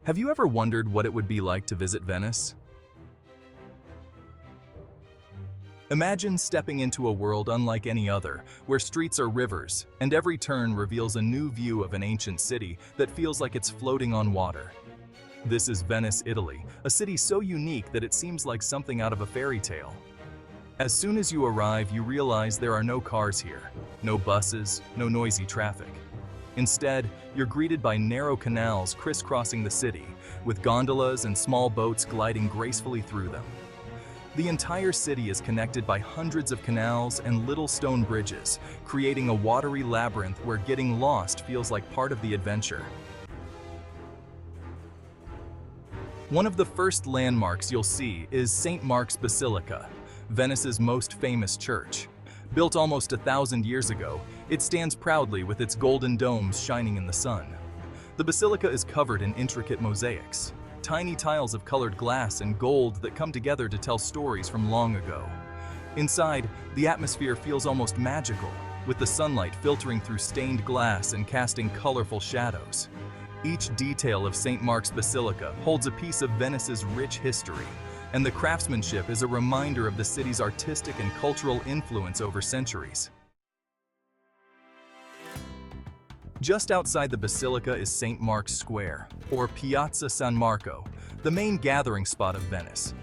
Have you ever wondered what it would be like to visit Venice? Imagine stepping into a world unlike any other, where streets are rivers, and every turn reveals a new view of an ancient city that feels like it's floating on water. This is Venice, Italy, a city so unique that it seems like something out of a fairy tale. As soon as you arrive, you realize there are no cars here, no buses, no noisy traffic. Instead, you're greeted by narrow canals crisscrossing the city, with gondolas and small boats gliding gracefully through them. The entire city is connected by hundreds of canals and little stone bridges, creating a watery labyrinth where getting lost feels like part of the adventure. One of the first landmarks you'll see is St. Mark's Basilica, Venice's most famous church. Built almost 1,000 years ago, it stands proudly with its golden domes shining in the sun. The basilica is covered in intricate mosaics, tiny tiles of colored glass and gold that come together to tell stories from long ago. Inside, the atmosphere feels almost magical, with the sunlight filtering through stained glass and casting colorful shadows. Each detail of St. Mark's Basilica holds a piece of Venice's rich history, and the craftsmanship is a reminder of the city's artistic and cultural influence over centuries. Just outside the basilica is St. Mark's Square, or Piazza San Marco, the main gathering spot of Venice.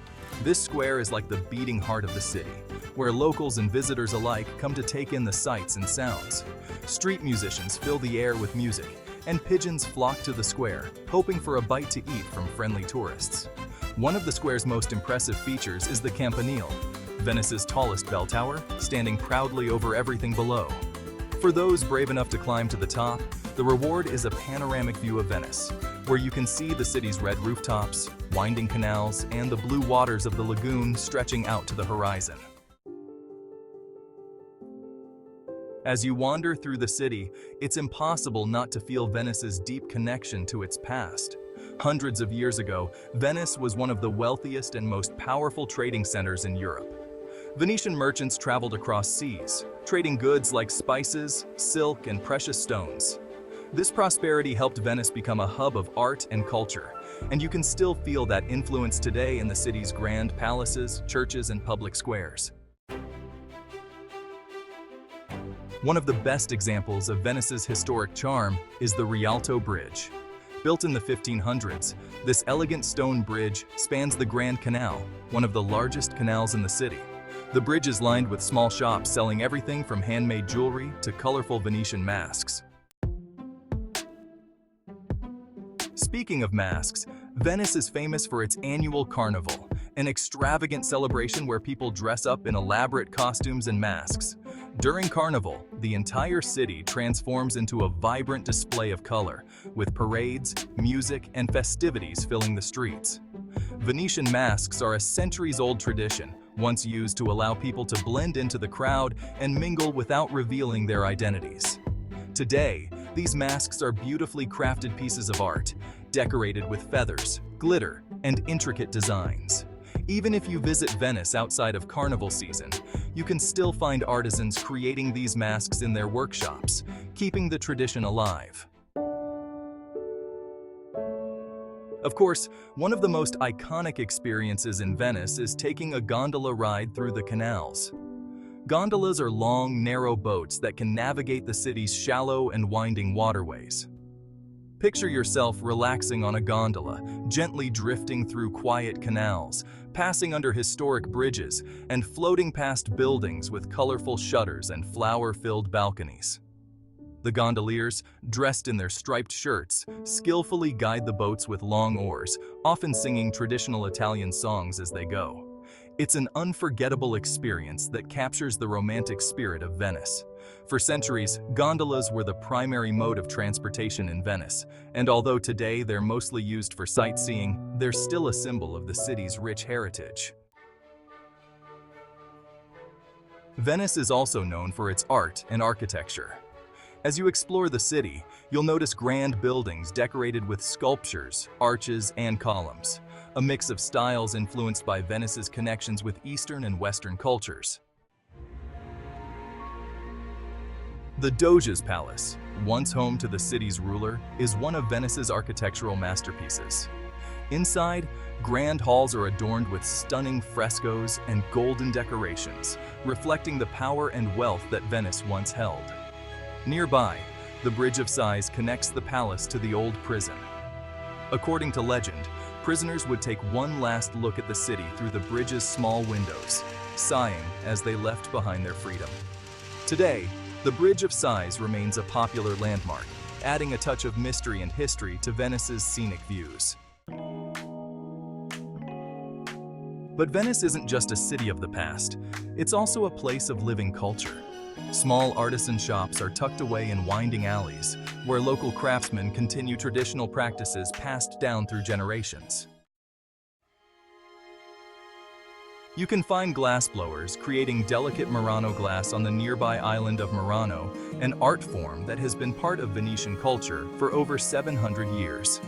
This square is like the beating heart of the city, where locals and visitors alike come to take in the sights and sounds. Street musicians fill the air with music, and pigeons flock to the square, hoping for a bite to eat from friendly tourists. One of the square's most impressive features is the Campanile, Venice's tallest bell tower, standing proudly over everything below. For those brave enough to climb to the top, the reward is a panoramic view of Venice, where you can see the city's red rooftops, winding canals, and the blue waters of the lagoon stretching out to the horizon. As you wander through the city, it's impossible not to feel Venice's deep connection to its past. Hundreds of years ago, Venice was one of the wealthiest and most powerful trading centers in Europe. Venetian merchants traveled across seas, trading goods like spices, silk, and precious stones. This prosperity helped Venice become a hub of art and culture, and you can still feel that influence today in the city's grand palaces, churches, and public squares. One of the best examples of Venice's historic charm is the Rialto Bridge. Built in the 1500s, this elegant stone bridge spans the Grand Canal, one of the largest canals in the city. The bridge is lined with small shops selling everything from handmade jewelry to colorful Venetian masks. Speaking of masks, Venice is famous for its annual Carnival, an extravagant celebration where people dress up in elaborate costumes and masks. During Carnival, the entire city transforms into a vibrant display of color, with parades, music, and festivities filling the streets. Venetian masks are a centuries-old tradition, once used to allow people to blend into the crowd and mingle without revealing their identities. Today, these masks are beautifully crafted pieces of art, decorated with feathers, glitter, and intricate designs. Even if you visit Venice outside of Carnival season, you can still find artisans creating these masks in their workshops, keeping the tradition alive. Of course, one of the most iconic experiences in Venice is taking a gondola ride through the canals. Gondolas are long, narrow boats that can navigate the city's shallow and winding waterways. Picture yourself relaxing on a gondola, gently drifting through quiet canals, passing under historic bridges, and floating past buildings with colorful shutters and flower-filled balconies. The gondoliers, dressed in their striped shirts, skillfully guide the boats with long oars, often singing traditional Italian songs as they go. It's an unforgettable experience that captures the romantic spirit of Venice. For centuries, gondolas were the primary mode of transportation in Venice, and although today they're mostly used for sightseeing, they're still a symbol of the city's rich heritage. Venice is also known for its art and architecture. As you explore the city, you'll notice grand buildings decorated with sculptures, arches, and columns, a mix of styles influenced by Venice's connections with Eastern and Western cultures. The Doge's Palace, once home to the city's ruler, is one of Venice's architectural masterpieces. Inside, grand halls are adorned with stunning frescoes and golden decorations, reflecting the power and wealth that Venice once held. Nearby, the Bridge of Sighs connects the palace to the old prison. According to legend, prisoners would take one last look at the city through the bridge's small windows, sighing as they left behind their freedom. Today, the Bridge of Sighs remains a popular landmark, adding a touch of mystery and history to Venice's scenic views. But Venice isn't just a city of the past, it's also a place of living culture. Small artisan shops are tucked away in winding alleys, where local craftsmen continue traditional practices passed down through generations. You can find glassblowers creating delicate Murano glass on the nearby island of Murano, an art form that has been part of Venetian culture for over 700 years.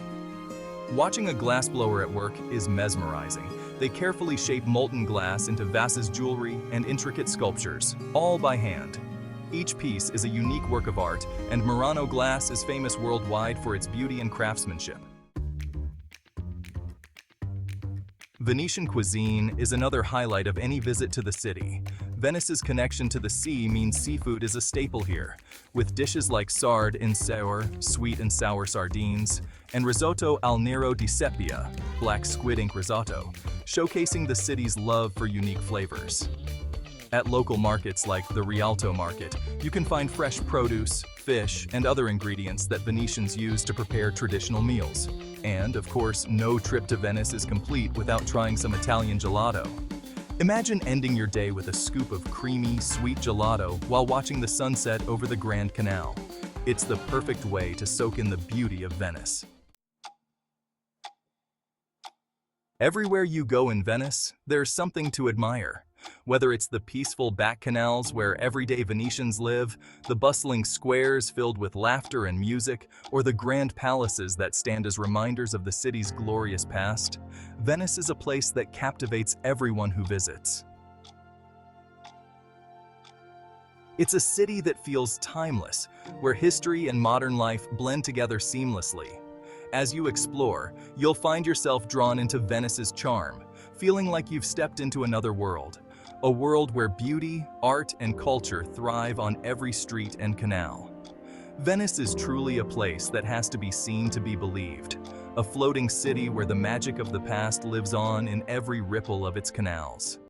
Watching a glassblower at work is mesmerizing. They carefully shape molten glass into vases, jewelry, and intricate sculptures, all by hand. Each piece is a unique work of art, and Murano glass is famous worldwide for its beauty and craftsmanship. Venetian cuisine is another highlight of any visit to the city. Venice's connection to the sea means seafood is a staple here, with dishes like sarde in savor, sweet and sour sardines, and risotto al nero di seppia, black squid ink risotto, showcasing the city's love for unique flavors. At local markets like the Rialto Market, you can find fresh produce, fish, and other ingredients that Venetians use to prepare traditional meals. And, of course, no trip to Venice is complete without trying some Italian gelato. Imagine ending your day with a scoop of creamy, sweet gelato while watching the sunset over the Grand Canal. It's the perfect way to soak in the beauty of Venice. Everywhere you go in Venice, there's something to admire. Whether it's the peaceful back canals where everyday Venetians live, the bustling squares filled with laughter and music, or the grand palaces that stand as reminders of the city's glorious past, Venice is a place that captivates everyone who visits. It's a city that feels timeless, where history and modern life blend together seamlessly. As you explore, you'll find yourself drawn into Venice's charm, feeling like you've stepped into another world. A world where beauty, art, and culture thrive on every street and canal. Venice is truly a place that has to be seen to be believed, a floating city where the magic of the past lives on in every ripple of its canals.